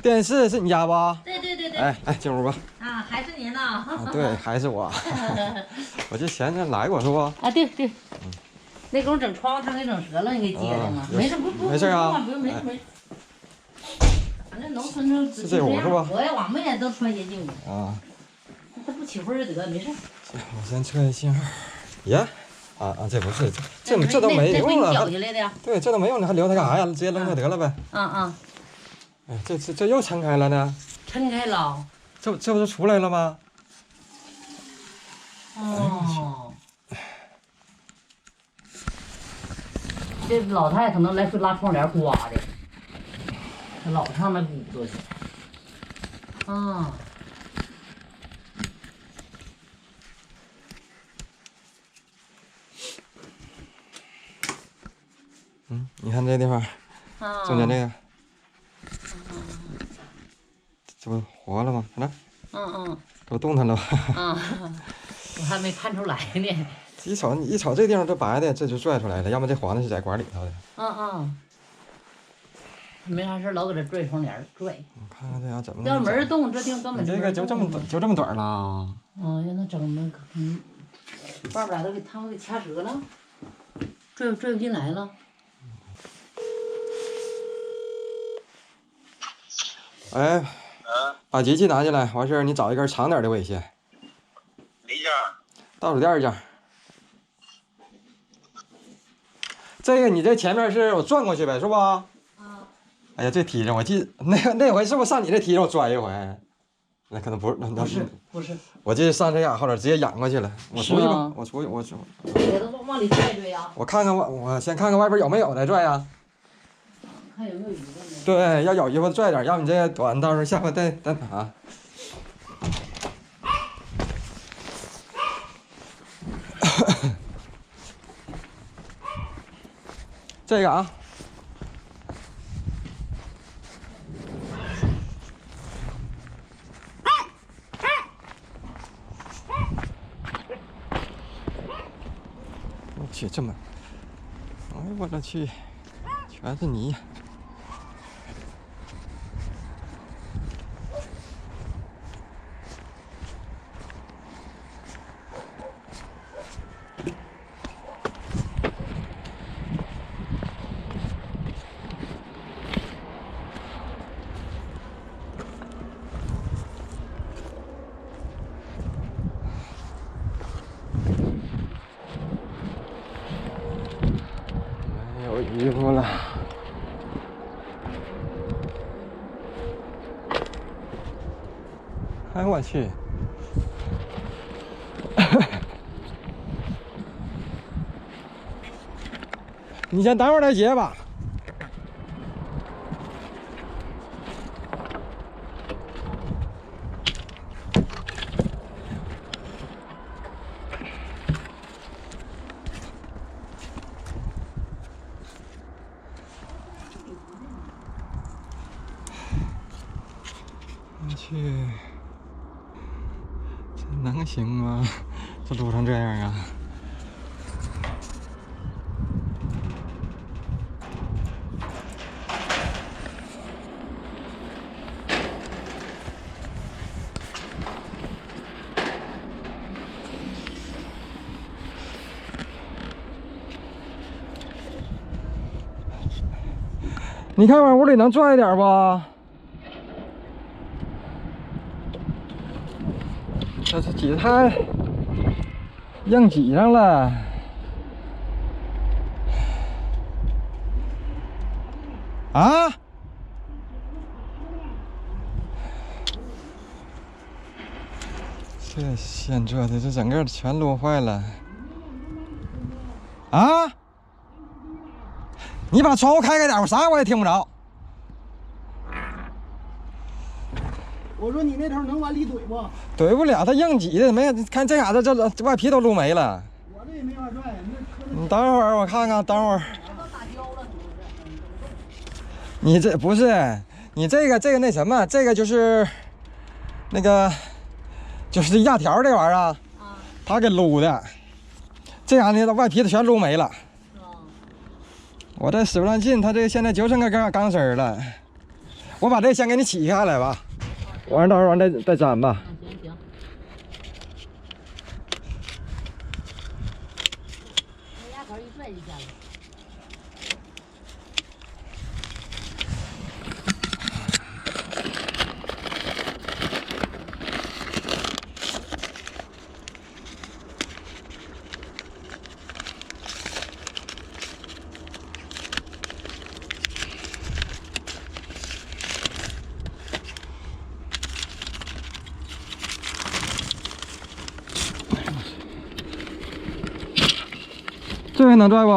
电视是你家不？对。哎，进屋吧。啊，还是您呢？啊，对，还是我。我就嫌着来过是不？啊，对。那给我整窗户上给整折了，你给接的吗？没事，不没事啊，不用，没事。反正农村就是这屋是吧？我们也都穿眼镜屋。啊。他不起灰就得，没事。我先测一信号。呀，这不是，这都没用了。掉下来的呀？对，这都没用了，还留它干啥呀？直接扔它得了呗。哎，这又撑开了呢。撑开了。这不就出来了吗？哦。这老太太可能来回拉窗帘刮的，她老上那鼓捣去。啊。你看这地方，中间这个，这不活了吗？看这，都动弹了吧？我还没看出来呢。一瞅这地方这白的，这就拽出来了，要么这黄的是在管里头的。没啥事，老搁这拽窗帘拽。我看看这家怎么？要门动，这地方根本这个就这么短了。让他整那个，外边都给他们给掐折了，拽不进来了。哎，把机器拿进来，完事儿你找一根长点的尾线。哪家？倒数第2家。这个你这前面是我转过去呗，是不？哎呀，这梯子我记那回是不是上你这梯子我拽一回？那可能不是，不是。我这上这家后头直接仰过去了。我出去吧，我出去。别的往里拽呀。我看看我先看看外边有没有再拽呀。看有没有鱼的。对，要有鱼我拽点，要不你这短，到时候下回再拿。这个啊。我去，这么，哎呦我的去，全是泥。没有衣服了。哎我去！你先等会儿再结吧。我去，这能行吗？这路成这样啊！你看往屋里能拽一点不？这是挤太硬挤上了。啊！这线这的，这整个全撸坏了。啊！你把窗户开开点，我啥我也听不着。我说你那头能往里怼不？怼不了，它硬挤的，没看这嘎达这外皮都撸没了。我这也没法拽，你等会儿我看看，等会儿。你这不是，你这个那什么，这个就是那个就是压条这玩意儿啊，他给撸的，这样的外皮子全撸没了。我这使不上劲，它这个现在就剩个钢丝了。我把这先给你起下来吧，完了到时候完再粘吧。行行。那牙口一拽就下来。这回能拽不？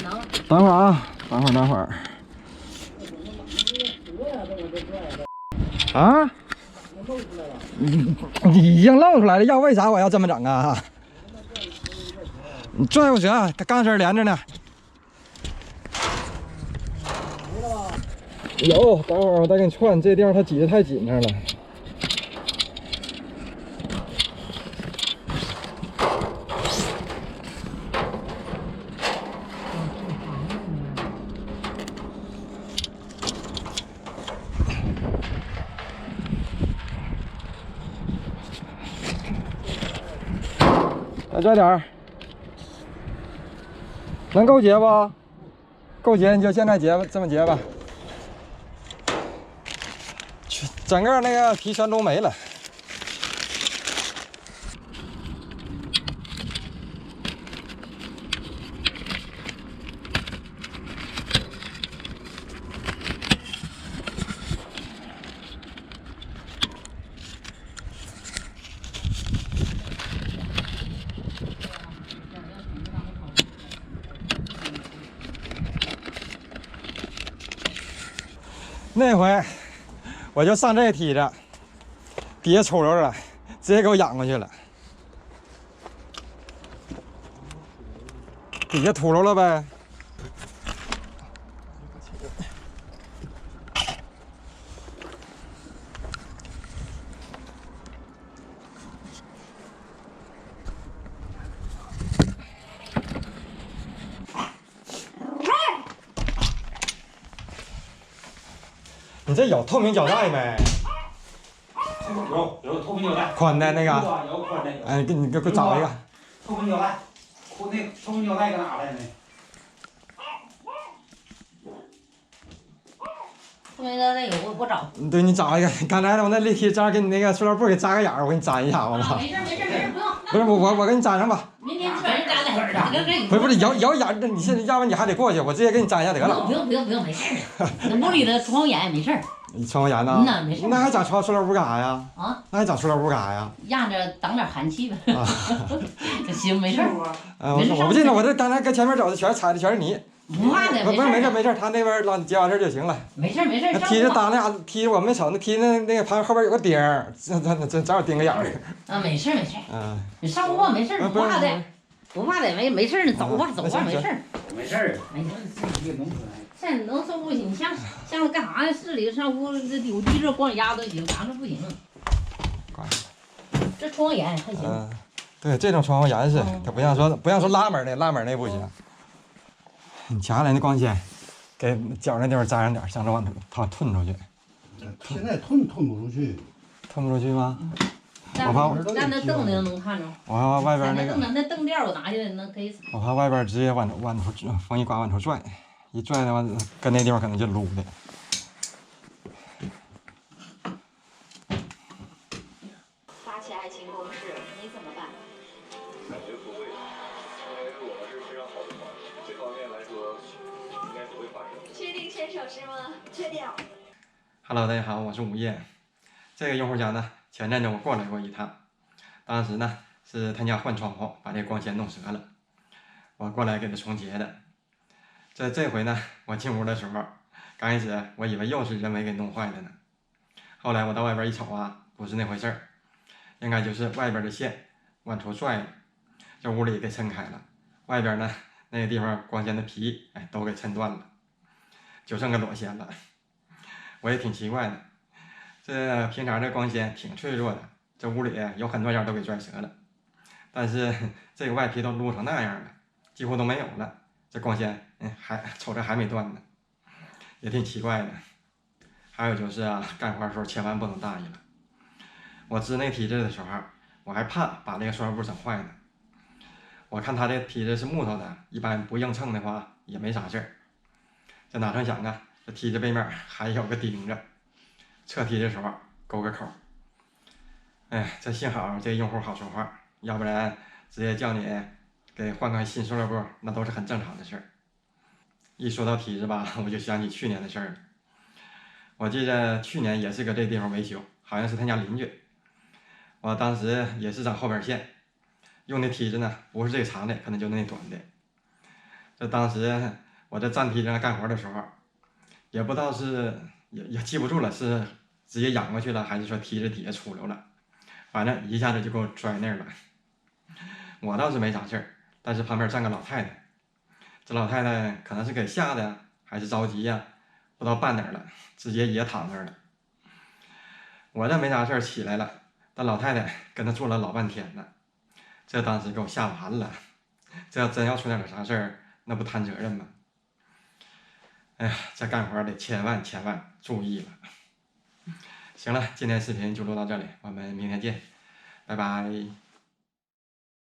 能。等会儿啊，等会儿。啊？已经露出来了，要为啥我要这么整啊？你拽不折，它钢丝连着呢。有，等会儿我再给你串，这地方它挤得太紧上了。再拽点儿，能够结不？够结你就现在结吧，这么结吧。整个那个皮全都没了。那回我就上这梯子，底下抽着了，直接给我仰过去了，底下秃噜了呗。你这有透明胶带没？有透明胶带，宽的那个。有宽的。哎，你给我找一个。透明胶带，那透明胶带搁哪来呢？透明胶带有，我找。对，你找一个。刚才我那立体粘给你那个塑料布给扎个眼儿，我给你粘一下，好吗？没事，不用。不是我给你粘上吧。明天全是粘的，不是咬眼，你现在要不然你还得过去，我直接给你粘一下得了。不用，没事。那屋里的窗户眼没事。你窗户严呢？那没事。那还长塑料布干啥呀？啊？那还长塑料布干啥呀？压着挡点寒气呗。行，没事。我不信了，我这刚才跟前面走的全是泥。不怕的，不是没事，他那边让结完事就行了。没事。那梯子搭那啥，梯子我没瞅，那梯子那个旁后边有个钉儿，这正好钉个眼儿。啊，没事。嗯。你上屋吧，没事，不怕的，没事，你走吧，没事。没事儿，这农村不行，像干啥呢？市里上屋这有地热光压都行，咱这不行。这窗户严还行。嗯，对，这种窗户严实，它不像说拉门那不行。你夹下来那光纤，给脚那地方扎上点，向着往它吞出去。现在吞不出去。吞不出去吗？我怕站那凳子能看着。我怕外边那个。那凳垫我拿下来能可以。我怕外边直接往头风一刮往头拽，一拽的话跟那地方可能就撸的。发起爱情攻势，你怎么办？感觉不会，因为我们是非常好的朋友，这方面来说应该不会发生。确定牵手是吗？确定。Hello， 大家好，我是午夜。这个用户家呢，前阵子我过来过一趟，当时呢是他家换窗户，把这光纤弄折了，我过来给他重结的。这回呢，我进屋的时候，刚开始我以为又是人为给弄坏的呢，后来我到外边一瞅啊，不是那回事儿，应该就是外边的线往出拽了，这屋里给抻开了，外边呢那个地方光纤的皮都给抻断了，就剩个裸线了。我也挺奇怪的，这平常这光纤挺脆弱的，这屋里有很多件都给拽折了，但是这个外皮都撸成那样了，几乎都没有了，这光纤还瞅着还没断呢，也挺奇怪的。还有就是啊，干活的时候千万不能大意了。我支那梯子的时候，我还怕把那个塑料布整坏呢。我看它这梯子是木头的，一般不硬蹭的话也没啥事儿。这哪成想啊，这梯子背面还有个钉子，撤梯的时候勾个口。哎，这幸好这用户好说话，要不然直接叫你给换个新塑料布，那都是很正常的事儿。一说到梯子吧，我就想起去年的事儿了。我记得去年也是搁这地方维修，好像是他家邻居。我当时也是长后边线，用的梯子呢不是最长的，可能就那短的。这当时我在站梯子上干活的时候，也不知道是也记不住了，是直接仰过去了，还是说梯子底下出溜了，反正一下子就给我拽那儿了。我倒是没啥事儿，但是旁边站个老太太，这老太太可能是给吓的，还是着急呀，不知道办哪儿了，直接也躺那儿了。我这没啥事儿起来了，但老太太跟他坐了老半天了，这当时给我吓完了。这要真要出点啥事儿，那不摊责任吗？哎呀，这干活得千万注意了。行了，今天视频就录到这里，我们明天见，拜拜。